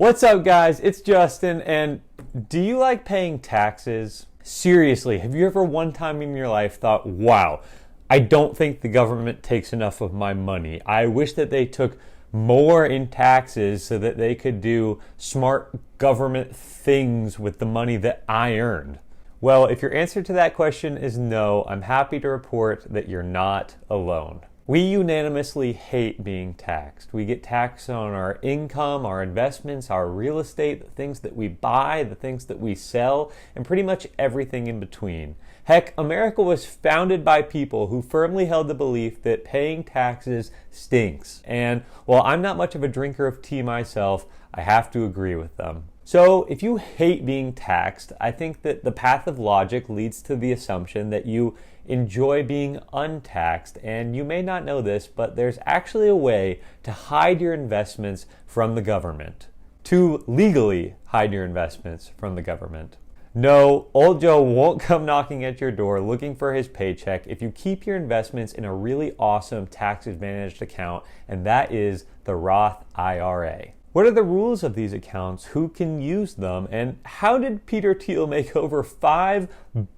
What's up, guys? It's Justin, and do you like paying taxes? Seriously, have you ever one time in your life thought, wow, I don't think the government takes enough of my money. I wish that they took more in taxes so that they could do smart government things with the money that I earned. Well, if your answer to that question is no, I'm happy to report that you're not alone. We unanimously hate being taxed. We get taxed on our income, our investments, our real estate, the things that we buy, the things that we sell, and pretty much everything in between. Heck, America was founded by people who firmly held the belief that paying taxes stinks. And while I'm not much of a drinker of tea myself, I have to agree with them. So if you hate being taxed, I think that the path of logic leads to the assumption that you enjoy being untaxed, and you may not know this, but there's actually a way to hide your investments from the government. To legally hide your investments from the government. No, old Joe won't come knocking at your door looking for his paycheck if you keep your investments in a really awesome tax-advantaged account, and that is the Roth IRA. What are the rules of these accounts? Who can use them? And how did Peter Thiel make over $5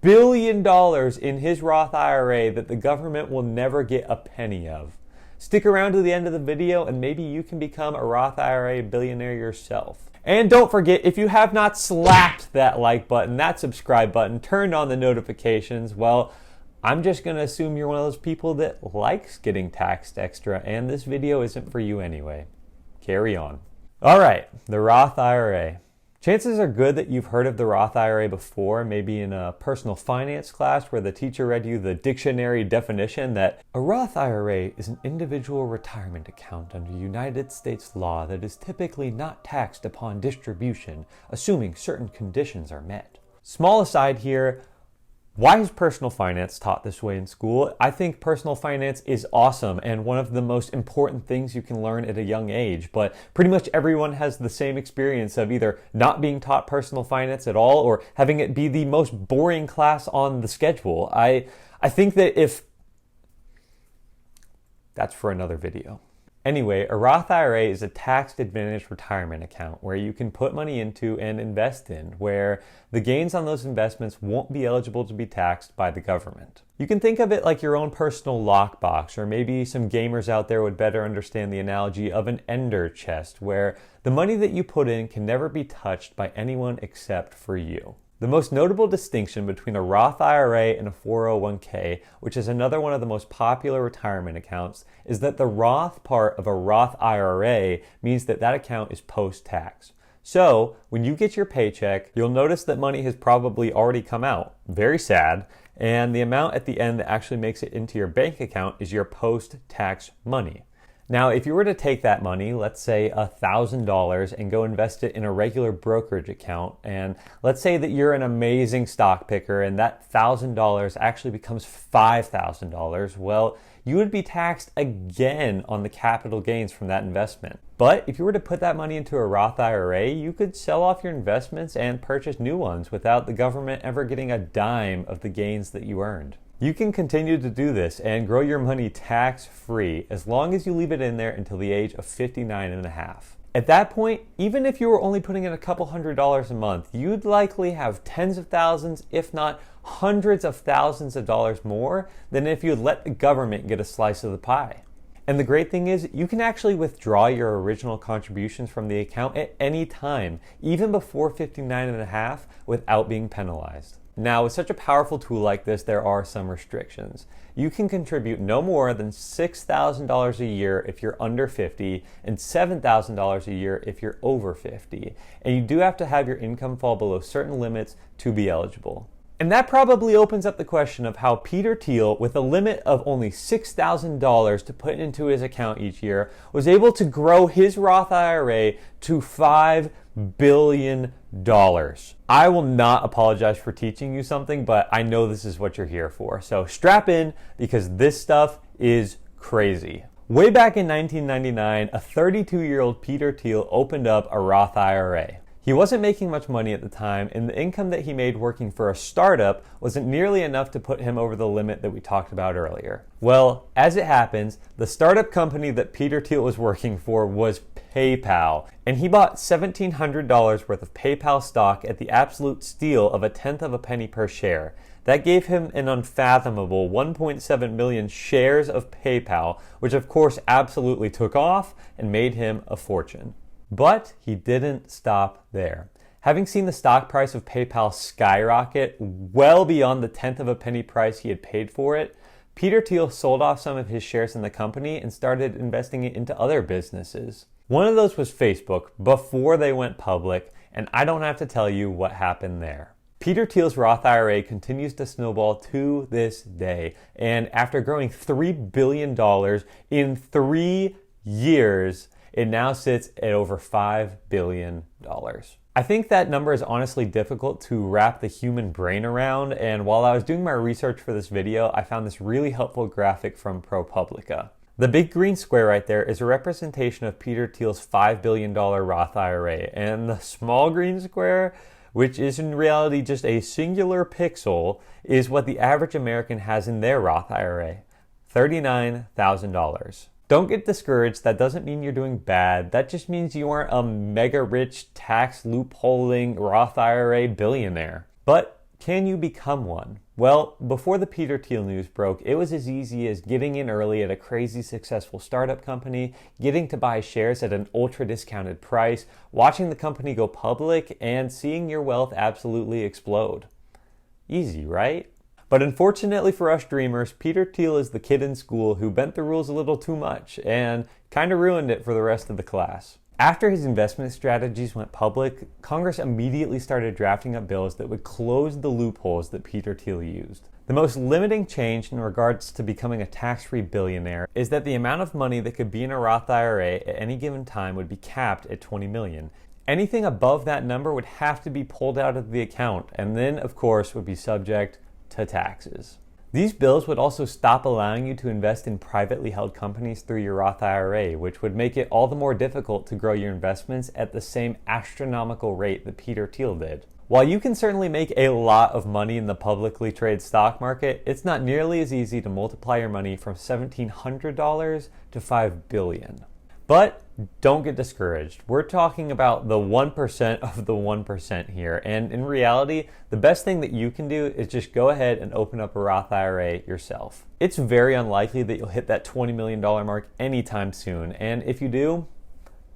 billion in his Roth IRA that the government will never get a penny of? Stick around to the end of the video and maybe you can become a Roth IRA billionaire yourself. And don't forget, if you have not slapped that like button, that subscribe button, turned on the notifications, well, I'm just going to assume you're one of those people that likes getting taxed extra, and this video isn't for you anyway. Carry on. All right, the Roth IRA. Chances are good that you've heard of the Roth IRA before, maybe in a personal finance class where the teacher read you the dictionary definition that a Roth IRA is an individual retirement account under United States law that is typically not taxed upon distribution, assuming certain conditions are met. Small aside here, why is personal finance taught this way in school? I think personal finance is awesome and one of the most important things you can learn at a young age, but pretty much everyone has the same experience of either not being taught personal finance at all or having it be the most boring class on the schedule. I think that that's for another video. Anyway, a Roth IRA is a tax-advantaged retirement account where you can put money into and invest in, where the gains on those investments won't be eligible to be taxed by the government. You can think of it like your own personal lockbox, or maybe some gamers out there would better understand the analogy of an ender chest, where the money that you put in can never be touched by anyone except for you. The most notable distinction between a Roth IRA and a 401k, which is another one of the most popular retirement accounts, is that the Roth part of a Roth IRA means that that account is post-tax. So, when you get your paycheck, you'll notice that money has probably already come out. Very sad. And the amount at the end that actually makes it into your bank account is your post-tax money. Now, if you were to take that money, let's say $1,000, and go invest it in a regular brokerage account, and let's say that you're an amazing stock picker and that $1,000 actually becomes $5,000, well, you would be taxed again on the capital gains from that investment. But if you were to put that money into a Roth IRA, you could sell off your investments and purchase new ones without the government ever getting a dime of the gains that you earned. You can continue to do this and grow your money tax-free as long as you leave it in there until the age of 59 and a half. At that point, even if you were only putting in a couple $100s a month, you'd likely have tens of thousands, if not hundreds of thousands of dollars more than if you'd let the government get a slice of the pie. And the great thing is, you can actually withdraw your original contributions from the account at any time, even before 59 and a half, without being penalized. Now, with such a powerful tool like this, there are some restrictions. You can contribute no more than $6,000 a year if you're under 50 and $7,000 a year if you're over 50. And you do have to have your income fall below certain limits to be eligible. And that probably opens up the question of how Peter Thiel, with a limit of only $6,000 to put into his account each year, was able to grow his Roth IRA to $5 billion. I will not apologize for teaching you something, but I know this is what you're here for. So strap in, because this stuff is crazy. Way back in 1999, a 32-year-old Peter Thiel opened up a Roth IRA. He wasn't making much money at the time, and the income that he made working for a startup wasn't nearly enough to put him over the limit that we talked about earlier. Well, as it happens, the startup company that Peter Thiel was working for was PayPal. And he bought $1,700 worth of PayPal stock at the absolute steal of 1/10 of a penny per share. That gave him an unfathomable 1.7 million shares of PayPal, which of course absolutely took off and made him a fortune. But he didn't stop there. Having seen the stock price of PayPal skyrocket well beyond the 1/10 of a penny price he had paid for it, Peter Thiel sold off some of his shares in the company and started investing it into other businesses. One of those was Facebook before they went public, and I don't have to tell you what happened there. Peter Thiel's Roth IRA continues to snowball to this day, and after growing $3 billion in 3 years, it now sits at over $5 billion. I think that number is honestly difficult to wrap the human brain around, and while I was doing my research for this video, I found this really helpful graphic from ProPublica. The big green square right there is a representation of Peter Thiel's $5 billion Roth IRA, and the small green square, which is in reality just a singular pixel, is what the average American has in their Roth IRA, $39,000. Don't get discouraged. That doesn't mean you're doing bad. That just means you aren't a mega rich tax loopholing Roth IRA billionaire. But can you become one? Well, before the Peter Thiel news broke, it was as easy as getting in early at a crazy successful startup company, getting to buy shares at an ultra discounted price, watching the company go public, and seeing your wealth absolutely explode. Easy, right? But unfortunately for us dreamers, Peter Thiel is the kid in school who bent the rules a little too much and kind of ruined it for the rest of the class. After his investment strategies went public, Congress immediately started drafting up bills that would close the loopholes that Peter Thiel used. The most limiting change in regards to becoming a tax-free billionaire is that the amount of money that could be in a Roth IRA at any given time would be capped at $20 million. Anything above that number would have to be pulled out of the account and then, of course, would be subject to taxes. These bills would also stop allowing you to invest in privately held companies through your Roth IRA, which would make it all the more difficult to grow your investments at the same astronomical rate that Peter Thiel did. While you can certainly make a lot of money in the publicly traded stock market, it's not nearly as easy to multiply your money from $1,700 to $5 billion. But don't get discouraged. We're talking about the 1% of the 1% here. And in reality, the best thing that you can do is just go ahead and open up a Roth IRA yourself. It's very unlikely that you'll hit that $20 million mark anytime soon. And if you do,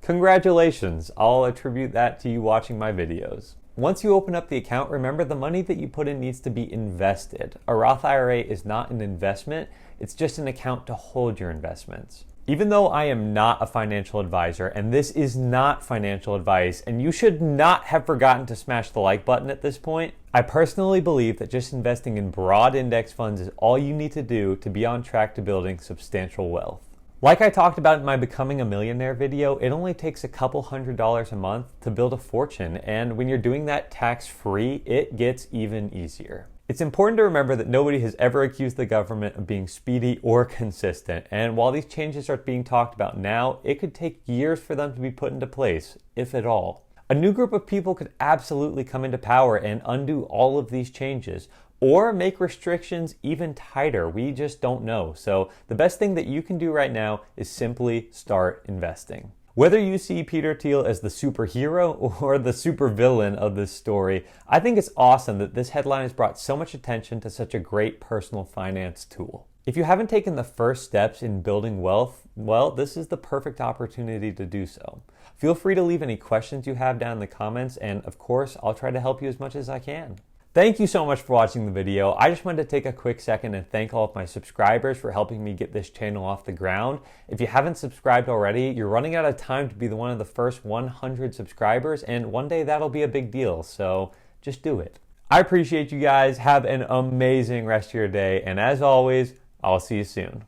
congratulations. I'll attribute that to you watching my videos. Once you open up the account, remember the money that you put in needs to be invested. A Roth IRA is not an investment. It's just an account to hold your investments. Even though I am not a financial advisor, and this is not financial advice, and you should not have forgotten to smash the like button at this point, I personally believe that just investing in broad index funds is all you need to do to be on track to building substantial wealth. Like I talked about in my Becoming a Millionaire video, it only takes a couple $100s a month to build a fortune, and when you're doing that tax-free, it gets even easier. It's important to remember that nobody has ever accused the government of being speedy or consistent, and while these changes are being talked about now, it could take years for them to be put into place, if at all. A new group of people could absolutely come into power and undo all of these changes, or make restrictions even tighter. We just don't know. So the best thing that you can do right now is simply start investing. Whether you see Peter Thiel as the superhero or the supervillain of this story, I think it's awesome that this headline has brought so much attention to such a great personal finance tool. If you haven't taken the first steps in building wealth, well, this is the perfect opportunity to do so. Feel free to leave any questions you have down in the comments, and of course, I'll try to help you as much as I can. Thank you so much for watching the video. I just wanted to take a quick second and thank all of my subscribers for helping me get this channel off the ground. If you haven't subscribed already, you're running out of time to be one of the first 100 subscribers, and one day that'll be a big deal, so just do it. I appreciate you guys. Have an amazing rest of your day, and as always, I'll see you soon.